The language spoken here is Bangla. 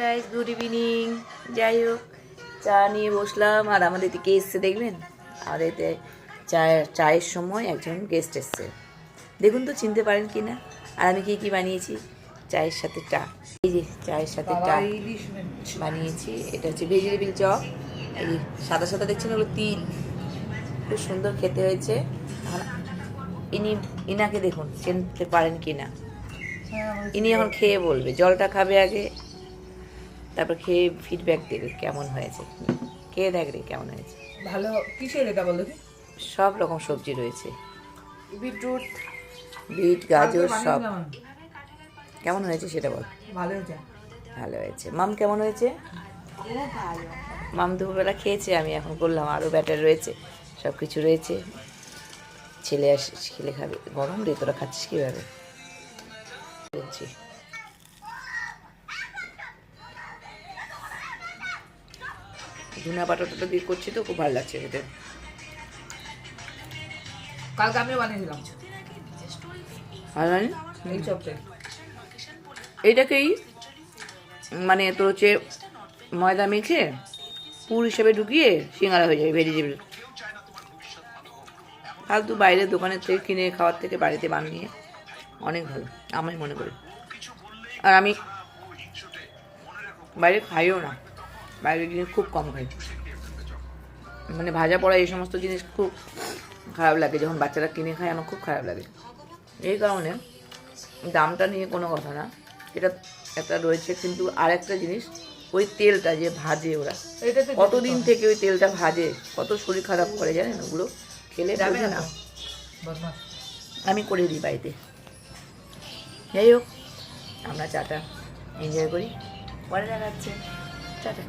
Guys, good evening. যাই হোক, চা নিয়ে বসলাম আর আমাদের দিকে এসছে দেখবেন, আমাদের এতে চায়ের সময় একজন গেস্ট এসছে। দেখুন তো চিনতে পারেন কি না। আর আমি কি বানিয়েছি চায়ের সাথে চা, এই যে চায়ের সাথে চা বানিয়েছি। এটা হচ্ছে ভেজিটেবিল চপ, এই যে সাদা সাদা দেখছেন ওগুলো তিল, খুব সুন্দর খেতে হয়েছে। ইনাকে দেখুন চিনতে পারেন কি না। ইনি এখন খেয়ে বলবে, জলটা খাবে আগে, তারপর খেয়ে ফিডব্যাক দেবে কেমন হয়েছে। খেয়ে দেখ রে কেমন হয়েছে। ভালো কিসের এটা বলো? সব রকম সবজি রয়েছে, বিটরুট, বিট, গাজর সব। কেমন হয়েছে সেটা বল। ভালো হয়েছে। ভালো হয়েছে। মাম কেমন হয়েছে? মাম দুপুরবেলা খেয়েছে, আমি এখন করলাম, আরও ব্যাটার রয়েছে, সব কিছু রয়েছে। ছেলে খেলে খাবে। গরম রে, তোরা খাচ্ছিস কীভাবে? বলছি ধুনা পাটাটা দিয়ে করছি তো খুব ভালো লাগছে খেতে। কালকে আমিও বানিয়েছিলাম ভালো লাগে এই চপটা। এইটাকেই মানে তোর হচ্ছে ময়দা মেখে পুর হিসেবে ঢুকিয়ে সিঙ্গারা হয়ে যাবে ভেজিটেবল। ফালতু বাইরের দোকানের থেকে কিনে খাওয়ার থেকে বাড়িতে বানিয়ে অনেক ভালো আমি মনে করি। আর আমি বাইরে খাইও না, বাইরের জিনিস খুব কম খাই। মানে ভাজা পড়া এই সমস্ত জিনিস খুব খারাপ লাগে, যখন বাচ্চারা কিনে খায় আমার খুব খারাপ লাগে। এই কারণে দামটা নিয়ে কোনো কথা না, এটা একটা রয়েছে। কিন্তু আর একটা জিনিস, ওই তেলটা যে ভাজে ওরা, কতদিন থেকে ওই তেলটা ভাজে, কত শরীর খারাপ করে জানেন ওগুলো খেলে যাবে না। আমি করে দিই বাড়িতে। যাই হোক, আমরা চাটা এনজয় করি, পরে দেখা যাচ্ছে। চাটা।